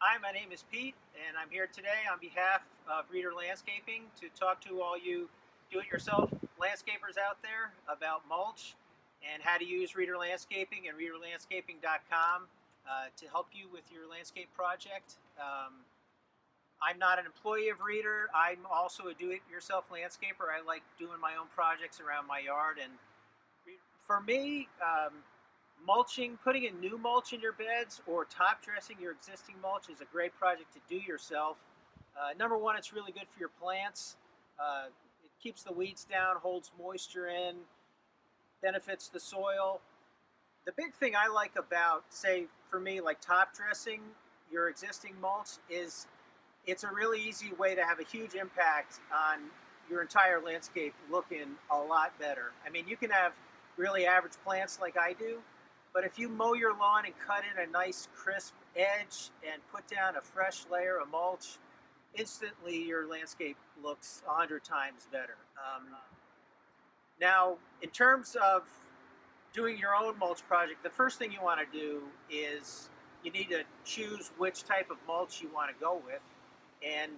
Hi, my name is Pete, and I'm here today on behalf of Reader Landscaping to talk to all you do-it-yourself landscapers out there about mulch and how to use Reader Landscaping and readerlandscaping.com to help you with your landscape project. I'm not an employee of Reader. I'm also a do-it-yourself landscaper. I like doing my own projects around my yard, and for me, mulching, putting in new mulch in your beds or top dressing your existing mulch is a great project to do yourself. Number one, it's really good for your plants. It keeps the weeds down, holds moisture in, benefits the soil. The big thing I like about, say, for me, like top dressing your existing mulch is it's a really easy way to have a huge impact on your entire landscape looking a lot better. I mean, you can have really average plants like I do, but if you mow your lawn and cut in a nice crisp edge and put down a fresh layer of mulch, instantly your landscape looks 100 times better. Now, in terms of doing your own mulch project, the first thing you want to do is you need to choose which type of mulch you want to go with. And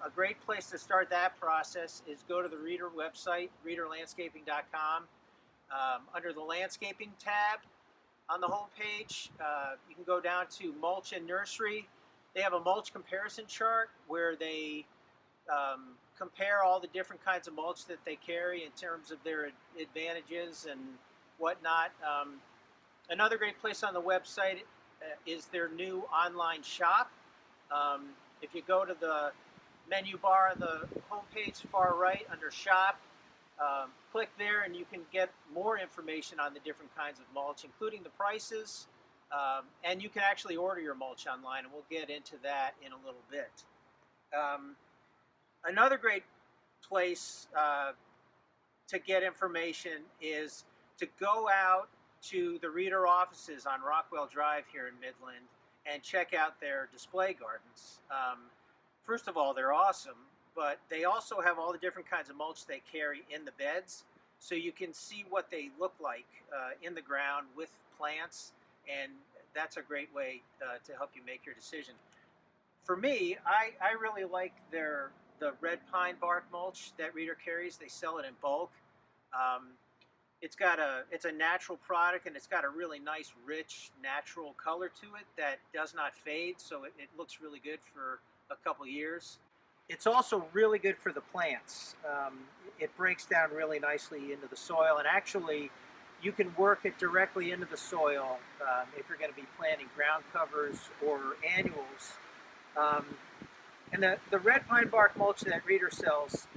a great place to start that process is go to the Reader website, readerlandscaping.com. Under the Landscaping tab on the home page, you can go down to Mulch and Nursery. They have a mulch comparison chart where they compare all the different kinds of mulch that they carry in terms of their advantages and whatnot. Another great place on the website is their new online shop. If you go to the menu bar on the homepage far right under shop, click there and you can get more information on the different kinds of mulch, including the prices, and you can actually order your mulch online, and we'll get into that in a little bit. Another great place to get information is to go out to the Reader offices on Rockwell Drive here in Midland and check out their display gardens. First of all, they're awesome, but they also have all the different kinds of mulch they carry in the beds, so you can see what they look like in the ground with plants, and that's a great way to help you make your decision. For me, I really like the red pine bark mulch that Reader carries. They sell it in bulk. It's a natural product, and it's got a really nice, rich, natural color to it that does not fade, so it looks really good for a couple years. It's also really good for the plants. It breaks down really nicely into the soil, and actually you can work it directly into the soil if you're going to be planting ground covers or annuals. And the red pine bark mulch that Reader sells,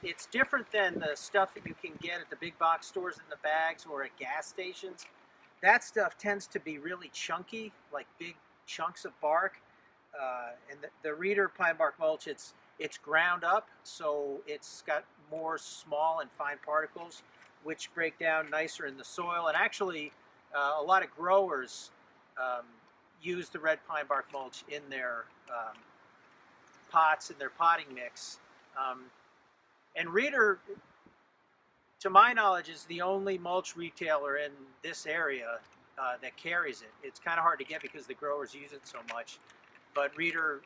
it's different than the stuff that you can get at the big box stores in the bags or at gas stations. That stuff tends to be really chunky, like big chunks of bark. And the Reader pine bark mulch, it's ground up, so it's got more small and fine particles, which break down nicer in the soil. And actually, a lot of growers use the red pine bark mulch in their pots, in their potting mix. And Reader, to my knowledge, is the only mulch retailer in this area that carries it. It's kind of hard to get because the growers use it so much. But Reader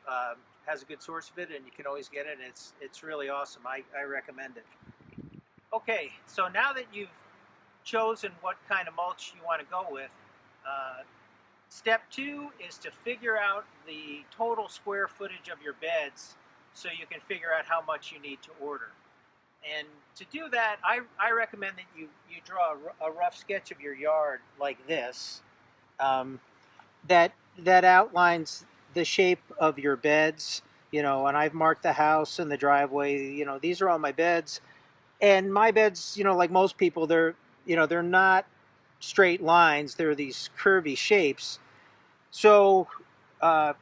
has a good source of it, and you can always get it, and it's really awesome. I recommend it. Okay, so now that you've chosen what kind of mulch you want to go with, step 2 is to figure out the total square footage of your beds so you can figure out how much you need to order. And to do that, I recommend that you draw a rough sketch of your yard like this, that outlines the shape of your beds, and I've marked the house and the driveway. These are all my beds, and my beds, like most people, they're not straight lines. They're these curvy shapes. So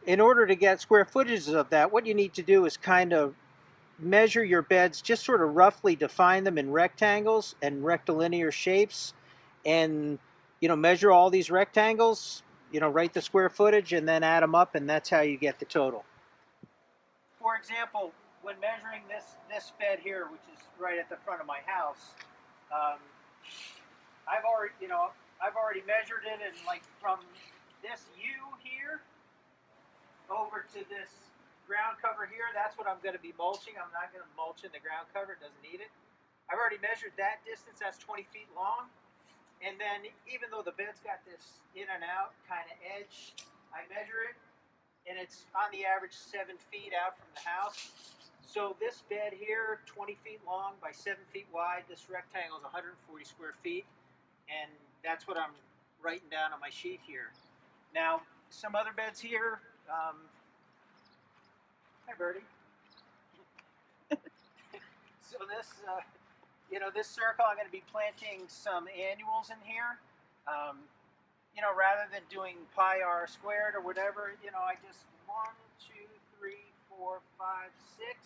in order to get square footages of that, what you need to do is kind of measure your beds, just sort of roughly define them in rectangles and rectilinear shapes, and measure all these rectangles, write the square footage and then add them up, and that's how you get the total. For example, when measuring this bed here, which is right at the front of my house, I've already measured it, and like from this U here over to this ground cover here. That's what I'm going to be mulching. I'm not going to mulch in the ground cover. It doesn't need it. I've already measured that distance. That's 20 feet long. And then even though the bed's got this in and out kind of edge, I measure it, and it's on the average 7 feet out from the house. So this bed here, 20 feet long by 7 feet wide. This rectangle is 140 square feet, and that's what I'm writing down on my sheet here. Now, some other beds here. Hi, Birdie. So this, this circle, I'm going to be planting some annuals in here. Rather than doing pi r squared or whatever, I just 1, 2, 3, 4, 5, 6.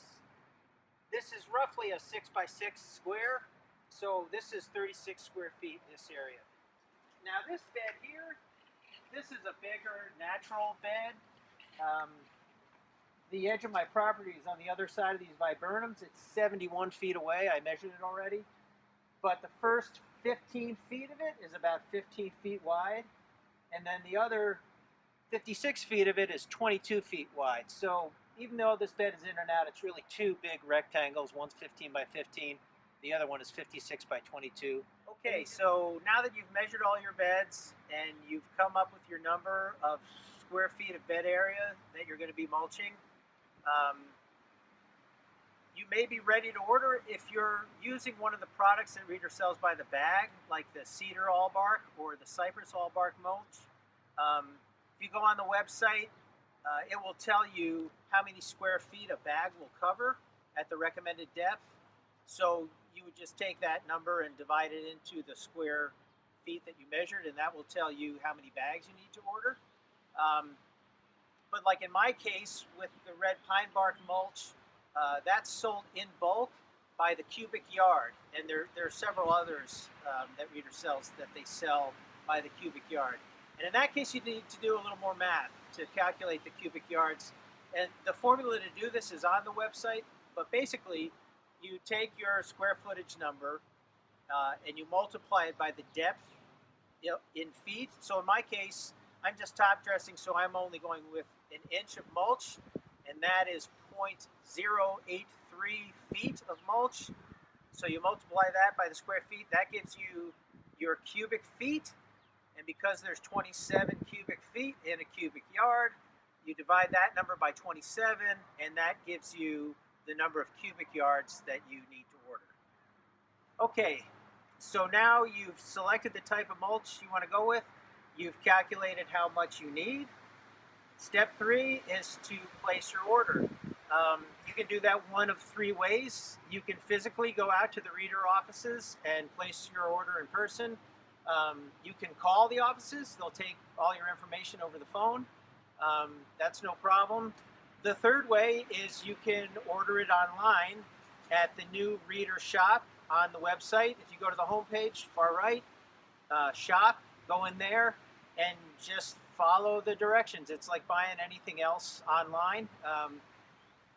This is roughly a 6 by 6 square, so this is 36 square feet in this area. Now this bed here, this is a bigger natural bed. The edge of my property is on the other side of these viburnums. It's 71 feet away. I measured it already. But the first 15 feet of it is about 15 feet wide. And then the other 56 feet of it is 22 feet wide. So even though this bed is in and out, it's really two big rectangles. One's 15 by 15. The other one is 56 by 22. Okay, so now that you've measured all your beds and you've come up with your number of square feet of bed area that you're going to be mulching, you may be ready to order. If you're using one of the products that Reader sells by the bag, like the cedar all bark or the cypress all bark mulch, if you go on the website, it will tell you how many square feet a bag will cover at the recommended depth. So you would just take that number and divide it into the square feet that you measured, and that will tell you how many bags you need to order. But like in my case with the red pine bark mulch, that's sold in bulk by the cubic yard, and there are several others that Reader sells that they sell by the cubic yard. And in that case, you need to do a little more math to calculate the cubic yards. And the formula to do this is on the website, but basically you take your square footage number and you multiply it by the depth in feet. So in my case, I'm just top dressing, so I'm only going with an inch of mulch, and that is 0.083 feet of mulch. So you multiply that by the square feet, that gives you your cubic feet. And because there's 27 cubic feet in a cubic yard, you divide that number by 27, and that gives you the number of cubic yards that you need to order. Okay, so now you've selected the type of mulch you want to go with. You've calculated how much you need. Step 3 is to place your order. You can do that one of 3 ways. You can physically go out to the Reader offices and place your order in person. You can call the offices. They'll take all your information over the phone. That's no problem. The third way is you can order it online at the new Reader shop on the website. If you go to the homepage, far right, shop, go in there and just follow the directions. It's like buying anything else online.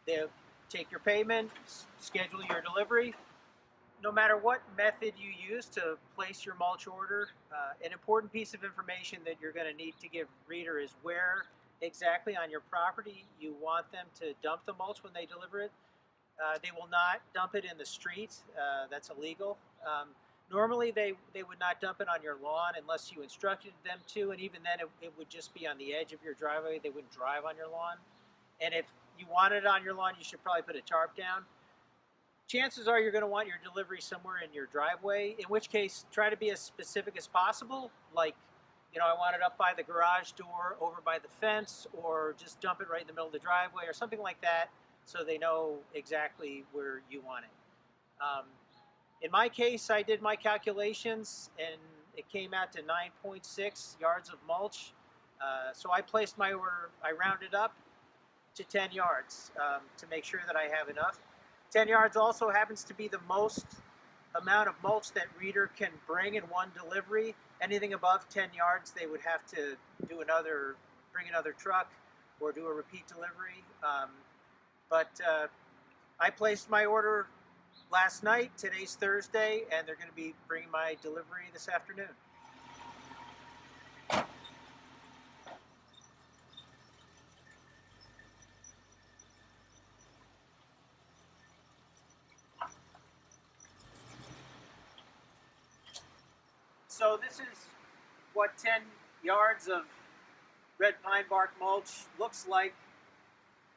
They'll take your payment, schedule your delivery. No matter what method you use to place your mulch order, an important piece of information that you're going to need to give Reader is where exactly on your property you want them to dump the mulch when they deliver it. They will not dump it in the street. That's illegal. Normally they would not dump it on your lawn unless you instructed them to, and even then it would just be on the edge of your driveway. They wouldn't drive on your lawn. And if you want it on your lawn, you should probably put a tarp down. Chances are you're going to want your delivery somewhere in your driveway, in which case try to be as specific as possible. Like, I want it up by the garage door, over by the fence, or just dump it right in the middle of the driveway or something like that so they know exactly where you want it. In my case, I did my calculations and it came out to 9.6 yards of mulch. So I placed my order, I rounded up to 10 yards to make sure that I have enough. 10 yards also happens to be the most amount of mulch that Reader can bring in one delivery. Anything above 10 yards, they would have to bring another truck or do a repeat delivery. But I placed my order last night. Today's Thursday, and they're going to be bringing my delivery this afternoon. So this is what 10 yards of red pine bark mulch looks like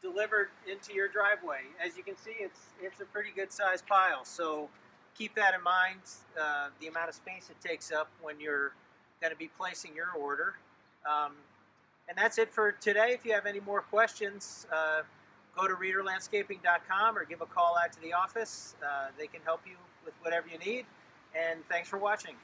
delivered into your driveway. As you can see, it's a pretty good sized pile. So keep that in mind, the amount of space it takes up when you're going to be placing your order. And that's it for today. If you have any more questions, go to readerlandscaping.com or give a call out to the office. They can help you with whatever you need. And thanks for watching.